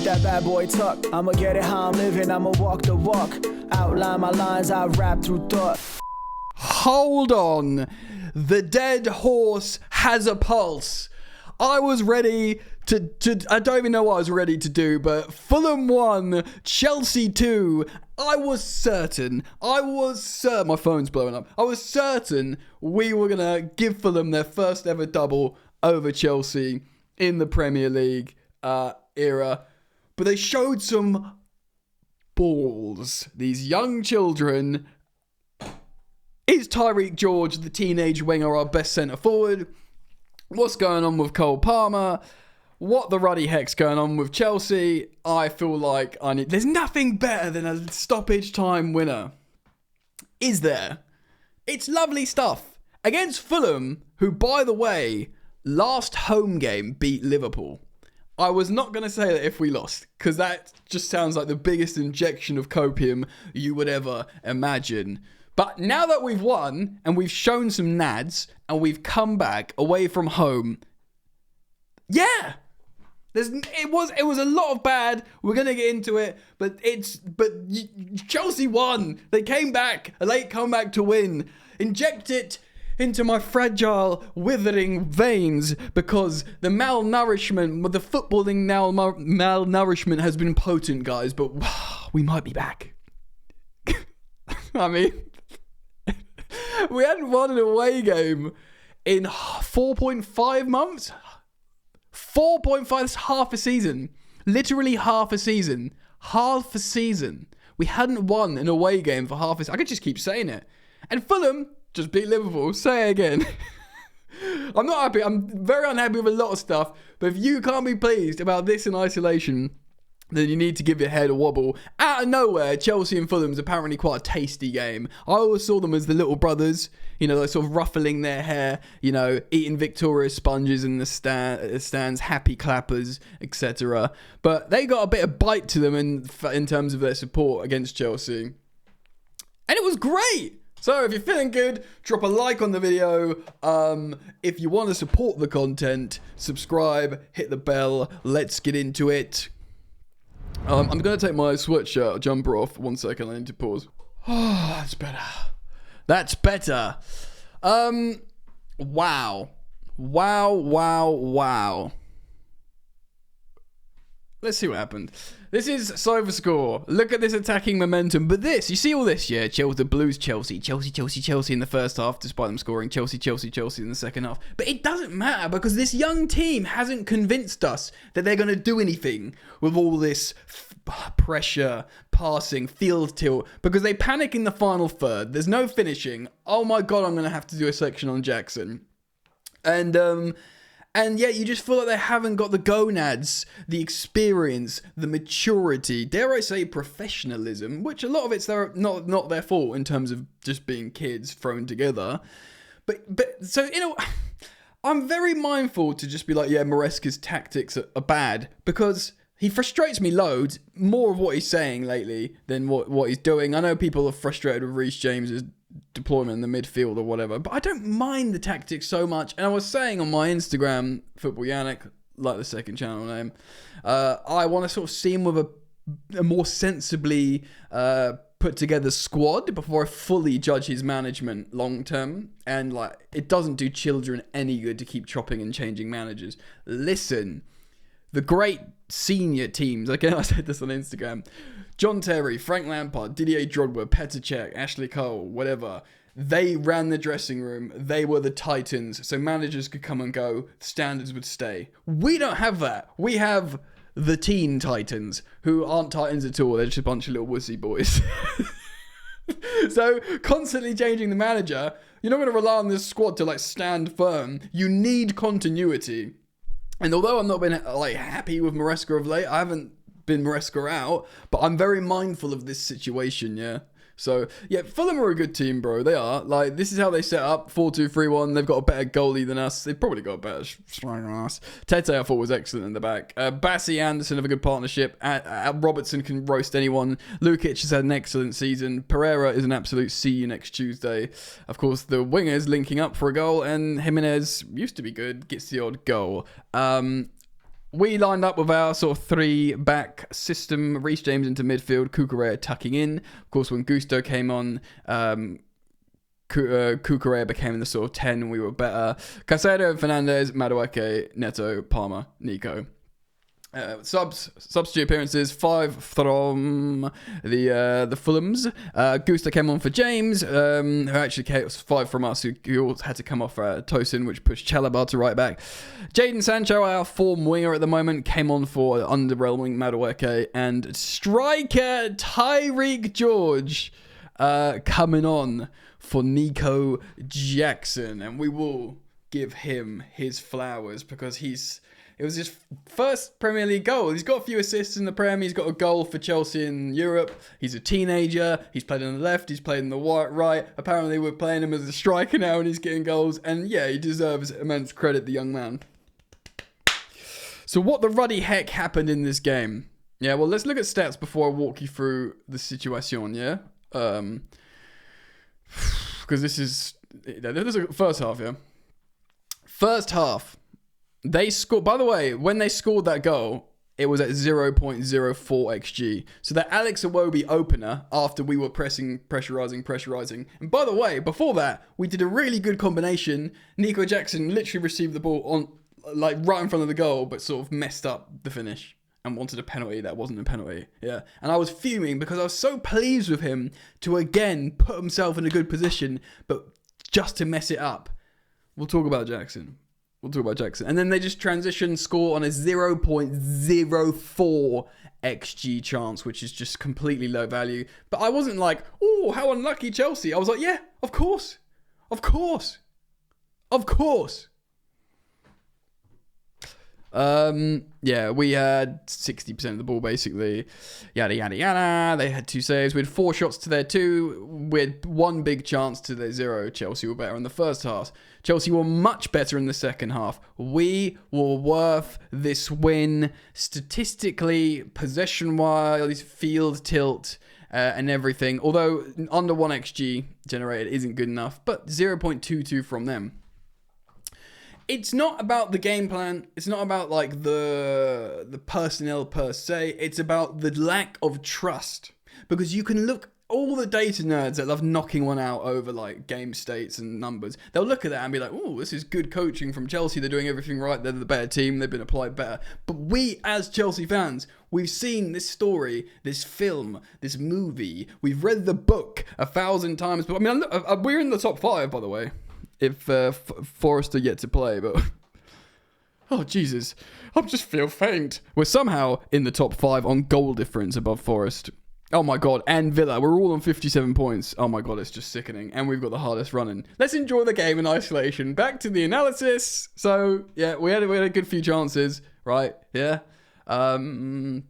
with that bad boy tuck. I'ma get it how I'm living, I'ma walk the walk. Outline my lines, I rap through thought. Hold on. The dead horse has a pulse. I was ready to I don't even know what I was ready to do, but Fulham 1, Chelsea 2. I was certain, my phone's blowing up. I was certain we were going to give Fulham their first ever double over Chelsea in the Premier League era. But they showed some balls. These young children. Is Tyreek George, the teenage winger, our best centre forward? What's going on with Cole Palmer? What the ruddy heck's going on with Chelsea? I feel like there's nothing better than a stoppage time winner. Is there? It's lovely stuff. Against Fulham, who, by the way, last home game beat Liverpool. I was not going to say that if we lost, because that just sounds like the biggest injection of copium you would ever imagine. But now that we've won, and we've shown some nads, and we've come back away from home, yeah, it was a lot of bad. We're gonna get into it, but Chelsea won. They came back, a late comeback to win. Inject it into my fragile, withering veins, because the malnourishment, the footballing malnourishment has been potent, guys. But we might be back. I mean, we hadn't won an away game in 4.5 months. 4.5, that's half a season. Literally half a season. Half a season. We hadn't won an away game for half a season. I could just keep saying it. And Fulham just beat Liverpool. Say it again. I'm not happy. I'm very unhappy with a lot of stuff. But if you can't be pleased about this in isolation, then you need to give your head a wobble. Out of nowhere, Chelsea and Fulham's apparently quite a tasty game. I always saw them as the little brothers, like sort of ruffling their hair, eating Victoria sponges in the stands, happy clappers, etc. But they got a bit of bite to them in terms of their support against Chelsea. And it was great. So if you're feeling good, drop a like on the video. If you want to support the content, subscribe, hit the bell. Let's get into it. I'm going to take my sweatshirt jumper off. 1 second, I need to pause. Oh, that's better. That's better. Wow. Let's see what happened. This is SAVER score. Look at this attacking momentum. But you see all this, yeah? The Blues, Chelsea in the first half, despite them scoring. Chelsea in the second half. But it doesn't matter, because this young team hasn't convinced us that they're going to do anything with all this pressure, passing, field tilt, because they panic in the final third. There's no finishing. Oh my God, I'm going to have to do a section on Jackson. And yet you just feel like they haven't got the gonads, the experience, the maturity, dare I say professionalism, which a lot of it's not their fault in terms of just being kids thrown together. But so, I'm very mindful to just be like, yeah, Maresca's tactics are bad, because he frustrates me loads, more of what he's saying lately than what he's doing. I know people are frustrated with Reece James's deployment in the midfield or whatever, but I don't mind the tactics so much. And I was saying on my Instagram, Football Yannick, like the second channel name, I want to sort of see him with a more sensibly put together squad before I fully judge his management long term. And it doesn't do children any good to keep chopping and changing managers. Listen, the great senior teams, again, I said this on Instagram, John Terry, Frank Lampard, Didier Drogba, Petr Cech, Ashley Cole, whatever. They ran the dressing room. They were the titans. So managers could come and go. Standards would stay. We don't have that. We have the teen titans, who aren't titans at all. They're just a bunch of little wussy boys. So constantly changing the manager, you're not going to rely on this squad to stand firm. You need continuity. And although I've not been happy with Maresca of late, I haven't been Maresca out, but I'm very mindful of this situation, yeah? So, yeah, Fulham are a good team, bro. They are. This is how they set up, 4-2-3-1. They've got a better goalie than us. They've probably got a better striker than us. Tete, I thought, was excellent in the back. Bassey, Anderson have a good partnership. Robertson can roast anyone. Lukic has had an excellent season. Pereira is an absolute see you next Tuesday. Of course, the wingers linking up for a goal, and Jimenez used to be good, gets the odd goal. we lined up with our sort of 3-back system. Reece James into midfield, Cucurella tucking in. Of course, when Gusto came on, Cucurella became the sort of 10 and we were better. Caicedo, Fernandes, Madueke, Neto, Palmer, Nico. Substitute appearances, 5 from the Fulhams. Gusto came on for James, who actually came, 5 from us, who all had to come off Tosin, which pushed Chalobah to right back. Jadon Sancho, our form winger at the moment, came on for underwhelming Madueke, and striker Tyreek George coming on for Nico Jackson, and we will give him his flowers because it was his first Premier League goal. He's got a few assists in the Prem. He's got a goal for Chelsea in Europe. He's a teenager. He's played on the left. He's played on the right. Apparently, we're playing him as a striker now, and he's getting goals. And yeah, he deserves immense credit, the young man. So what the ruddy heck happened in this game? Yeah, well, let's look at stats before I walk you through the situation, yeah? Because this is a first half, yeah? First half. They scored, by the way, when they scored that goal, it was at 0.04 XG. So that Alex Iwobi opener, after we were pressurizing. And by the way, before that, we did a really good combination. Nico Jackson literally received the ball on, like, right in front of the goal, but sort of messed up the finish and wanted a penalty that wasn't a penalty. Yeah. And I was fuming because I was so pleased with him to again put himself in a good position, but just to mess it up. We'll talk about Jackson. And then they just transition, score on a 0.04 XG chance, which is just completely low value. But I wasn't like, oh, how unlucky Chelsea. I was like, yeah, of course. Yeah, we had 60% of the ball basically. Yada yada yada. They had 2 saves. We had 4 shots to their 2. We had 1 big chance to their 0. Chelsea were better in the first half. Chelsea were much better in the second half. We were worth this win statistically, possession-wise, field tilt, and everything. Although under 1 XG generated isn't good enough, but 0.22 from them. It's not about the game plan. It's not about like the personnel per se. It's about the lack of trust. Because you can look, all the data nerds that love knocking one out over like game states and numbers, they'll look at that and be like, oh, this is good coaching from Chelsea. They're doing everything right. They're the better team. They've been applied better. But we as Chelsea fans, we've seen this story, this film, this movie. We've read the book 1,000 times. But I mean, we're in the top 5, by the way. If Forest are yet to play, but oh Jesus, I just feel faint. We're somehow in the top 5 on goal difference above Forest. Oh my God, and Villa, we're all on 57 points. Oh my God, it's just sickening, and we've got the hardest running. Let's enjoy the game in isolation. Back to the analysis. So yeah, we had a good few chances, right? Yeah. Marescu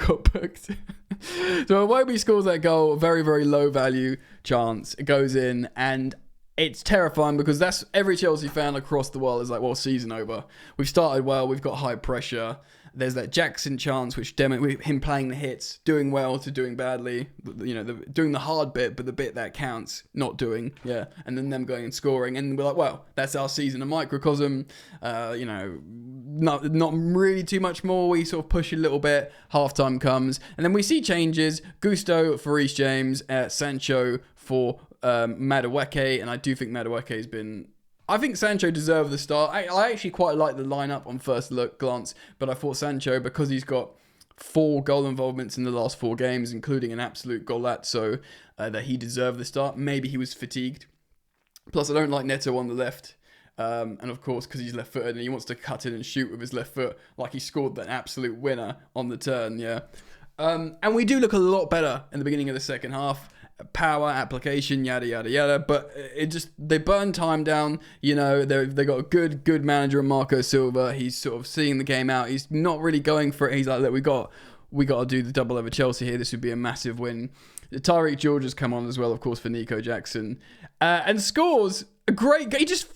got booked. So Iwobi scores that goal, very very low value chance. It goes in and. It's terrifying because that's every Chelsea fan across the world is like, well, season over. We've started well. We've got high pressure. There's that Jackson chance, which him playing the hits, doing well to doing badly. You know, doing the hard bit, but the bit that counts, not doing. Yeah, and then them going and scoring, and we're like, well, that's our season, a microcosm. You know, not really too much more. We sort of push a little bit. Halftime comes, and then we see changes. Gusto for Reece James, Sancho for Madueke, and I do think Madueke has been. I think Sancho deserved the start. I actually quite like the lineup on first glance, but I thought Sancho, because he's got 4 goal involvements in the last 4 games, including an absolute golazzo, that he deserved the start. Maybe he was fatigued. Plus, I don't like Neto on the left. And of course, because he's left-footed and he wants to cut in and shoot with his left foot, like he scored that absolute winner on the turn, yeah. And we do look a lot better in the beginning of the second half. Power, application, yada yada yada, but they burn time down. You know, they got a good manager in Marco Silva. He's sort of seeing the game out. He's not really going for it. He's like, look, we got to do the double over Chelsea here. This would be a massive win. Tyreek George has come on as well, of course, for Nico Jackson, and scores a great. He just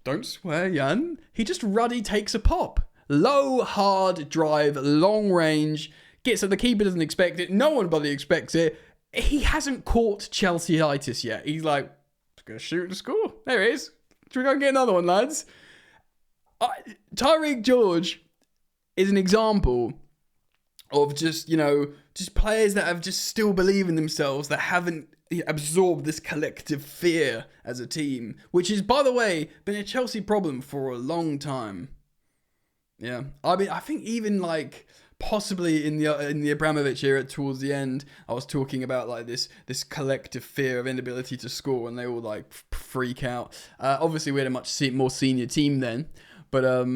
don't swear, Jan. He just ruddy takes a pop, low hard drive, long range, gets it. The keeper doesn't expect it. No one bloody expects it. He hasn't caught Chelsea-itis yet. He's like, just going to shoot and score. There it is. Should we go and get another one, lads? Tyreek George is an example of just players that have just still believe in themselves, that haven't absorbed this collective fear as a team, which is, by the way, been a Chelsea problem for a long time. Yeah, I mean, I think even like possibly in the Abramovich era towards the end, I was talking about like this collective fear of inability to score, and they all like freak out. Obviously, we had a much more senior team then, but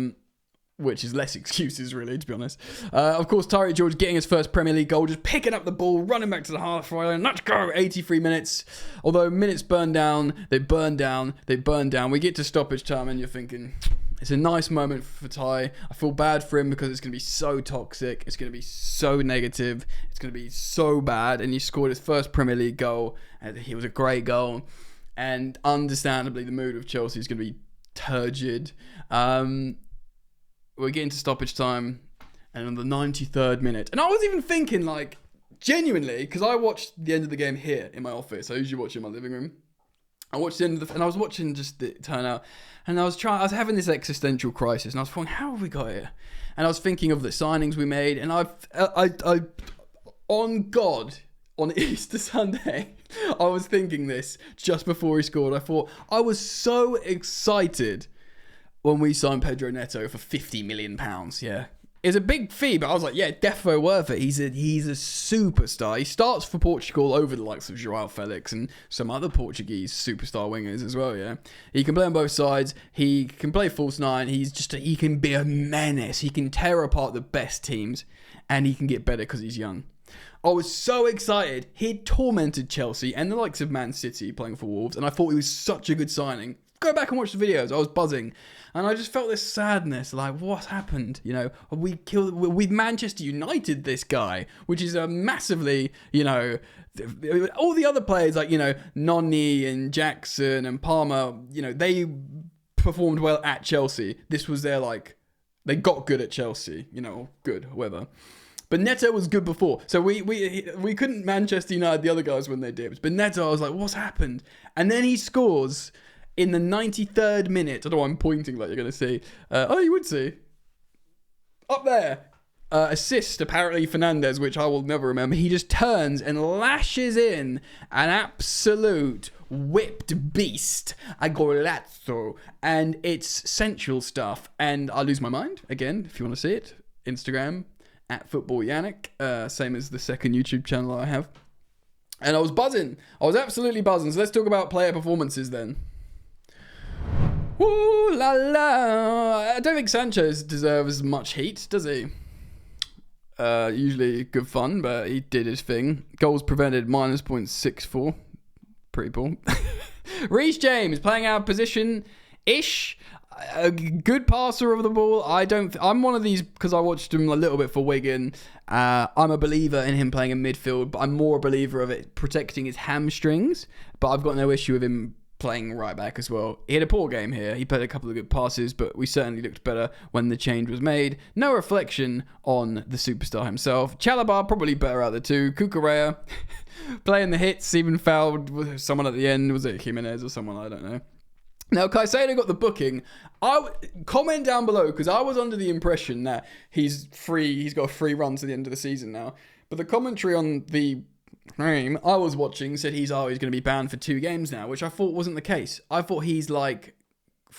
which is less excuses, really, to be honest. Of course, Tyreek George getting his first Premier League goal, just picking up the ball, running back to the halfway line. Let's go! 83 minutes. Although minutes burn down, they burn down. We get to stoppage time, and you're thinking, it's a nice moment for Ty. I feel bad for him because it's going to be so toxic. It's going to be so negative. It's going to be so bad. And he scored his first Premier League goal, and it was a great goal. And understandably, the mood of Chelsea is going to be turgid. We're getting to stoppage time, and on the 93rd minute, and I was even thinking, like, genuinely, because I watched the end of the game here in my office. I usually watch it in my living room. I watched the end of and I was watching just the turnout, and I was having this existential crisis, and I was thinking, how have we got here? And I was thinking of the signings we made, and I on God, on Easter Sunday, I was thinking this just before he scored. I thought, I was so excited when we signed Pedro Neto for £50 million, yeah. It's a big fee, but I was like, yeah, defo worth it. He's a superstar. He starts for Portugal over the likes of Joao Felix and some other Portuguese superstar wingers as well, yeah. He can play on both sides. He can play false nine. He can be a menace. He can tear apart the best teams, and he can get better because he's young. I was so excited. He'd tormented Chelsea and the likes of Man City playing for Wolves, and I thought he was such a good signing. Go back and watch the videos. I was buzzing, and I just felt this sadness, like, what happened? We've Manchester United this guy, which is a massively, all the other players like, Noni and Jackson and Palmer, they performed well at Chelsea. This was their, like, they got good at Chelsea, good, whoever. But Neto was good before. So we couldn't Manchester United the other guys when they dipped. But Neto, I was like, what's happened? And then he scores in the 93rd minute. I don't know why I'm pointing like you're going to see. You would see. Up there. Assist, apparently, Fernandez, which I will never remember. He just turns and lashes in an absolute whipped beast, a golazo. And it's sensual stuff. And I lose my mind. Again, if you want to see it. Instagram, @FootballYannick. Same as the second YouTube channel I have. And I was buzzing. I was absolutely buzzing. So let's talk about player performances then. Ooh la la. I don't think Sanchez deserves much heat, does he? Usually good fun, but he did his thing. Goals prevented, -0.64. Pretty poor. Reece James playing out of position-ish. A good passer of the ball. I'm one of these, because I watched him a little bit for Wigan. I'm a believer in him playing in midfield, but I'm more a believer of it protecting his hamstrings. But I've got no issue with him playing right back as well. He had a poor game here. He played a couple of good passes, but we certainly looked better when the change was made. No reflection on the superstar himself. Chalobah probably better out of the two. Cucurella playing the hits, even fouled with someone at the end. Was it Jimenez or someone? I don't know. Now, Caicedo got the booking. Comment down below, because I was under the impression that he's free. He's got a free run to the end of the season now. But the commentary on the game I was watching said he's going to be banned for 2 games now, which I thought wasn't the case. I thought he's like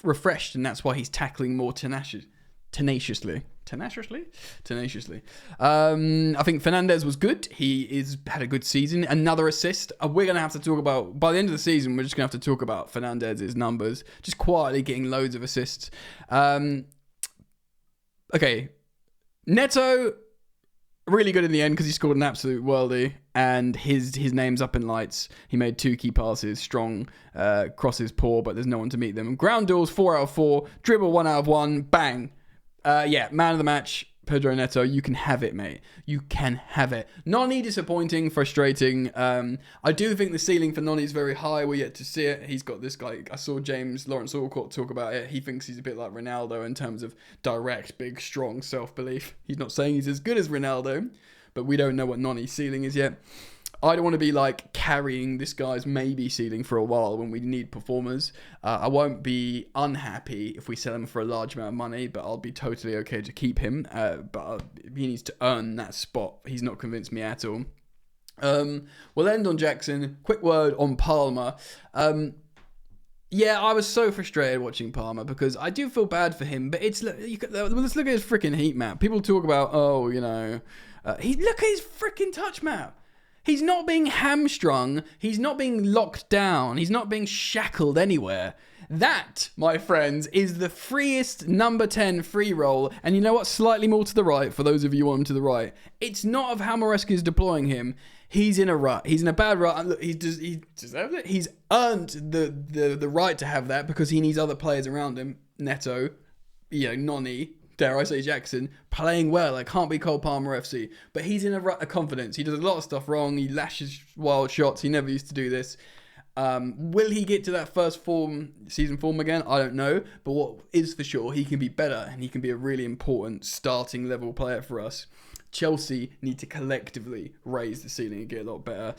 refreshed, and that's why he's tackling more tenaciously. I think Fernandez was good. He had a good season. Another assist. We're going to have to talk about, by the end of the season, we're just going to have to talk about Fernandez's numbers. Just quietly getting loads of assists. Okay. Neto, really good in the end because he scored an absolute worldie, and his name's up in lights. He made 2 key passes, strong, crosses poor, but there's no one to meet them. Ground duels 4 out of 4, dribble 1 out of 1, bang. Man of the match, Pedro Neto. You can have it, mate. You can have it. Noni, disappointing, frustrating. I do think the ceiling for Noni is very high. We're yet to see it. He's got this guy. I saw Lawrence Allcott talk about it. He thinks he's a bit like Ronaldo in terms of direct, big, strong self-belief. He's not saying he's as good as Ronaldo, but we don't know what Noni's ceiling is yet. I don't want to be like carrying this guy's maybe ceiling for a while when we need performers. I won't be unhappy if we sell him for a large amount of money, but I'll be totally okay to keep him. But he needs to earn that spot. He's not convinced me at all. We'll end on Jackson. Quick word on Palmer. Yeah, I was so frustrated watching Palmer because I do feel bad for him, but let's look at his freaking heat map. People talk about, look at his freaking touch map. He's not being hamstrung. He's not being locked down. He's not being shackled anywhere. That, my friends, is the freest number 10 free roll. And you know what? Slightly more to the right, for those of you who want him to the right. It's not of how Maresca is deploying him. He's in a rut. He's in a bad rut. And look, he deserved it. He's earned the right to have that because he needs other players around him. Neto, Noni, dare I say Jackson, playing well. I can't be Cole Palmer FC. But he's in a rut of confidence. He does a lot of stuff wrong. He lashes wild shots. He never used to do this. Will he get to that first season form again? I don't know. But what is for sure, he can be better and he can be a really important starting level player for us. Chelsea need to collectively raise the ceiling and get a lot better.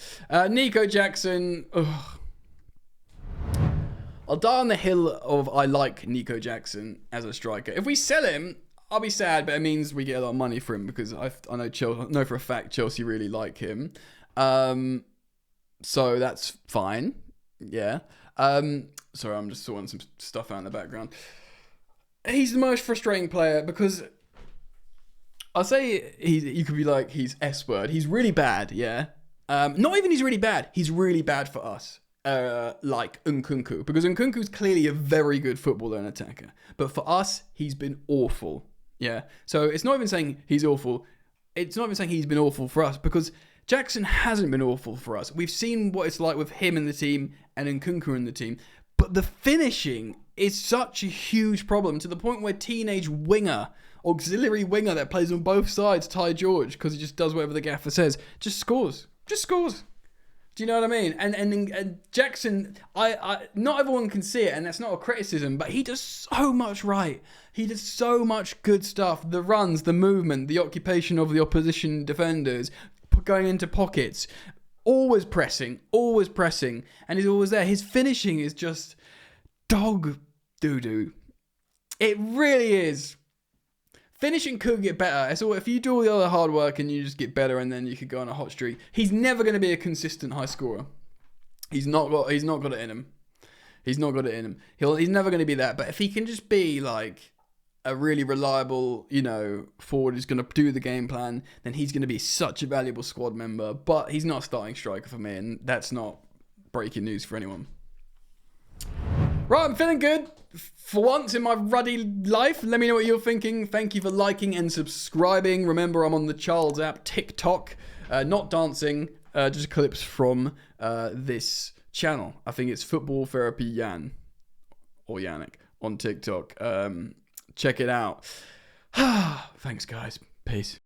Nico Jackson. Ugh. I'll die on the hill of I like Nico Jackson as a striker. If we sell him, I'll be sad, but it means we get a lot of money for him because I know for a fact Chelsea really like him. So that's fine. Yeah. Sorry, I'm just sorting some stuff out in the background. He's the most frustrating player because I'll say you could be like, he's S-word. He's really bad, yeah. Not even he's really bad. He's really bad for us. Like Nkunku. Because Nkunku's clearly a very good footballer and attacker. But for us, he's been awful. Yeah. So it's not even saying he's awful. It's not even saying he's been awful for us because Jackson hasn't been awful for us. We've seen what it's like with him in the team and Nkunku in the team. But the finishing is such a huge problem to the point where teenage winger, auxiliary winger that plays on both sides, Ty George, because he just does whatever the gaffer says, just scores. Just scores. Do you know what I mean? And Jackson, I not everyone can see it, and that's not a criticism, but he does so much right. He does so much good stuff. The runs, the movement, the occupation of the opposition defenders, going into pockets, always pressing, and he's always there. His finishing is just dog doo-doo. It really is. Finishing could get better. So if you do all the other hard work and you just get better and then you could go on a hot streak, he's never going to be a consistent high scorer. He's not got it in him. He's never going to be that. But if he can just be like a really reliable, forward who's going to do the game plan, then he's going to be such a valuable squad member. But he's not a starting striker for me, and that's not breaking news for anyone. Right, I'm feeling good. For once in my ruddy life, let me know what you're thinking. Thank you for liking and subscribing. Remember, I'm on the Charles app, TikTok. Not dancing, just clips from this channel. I think it's Football Therapy Yan or Yannick on TikTok. Check it out. Thanks, guys. Peace.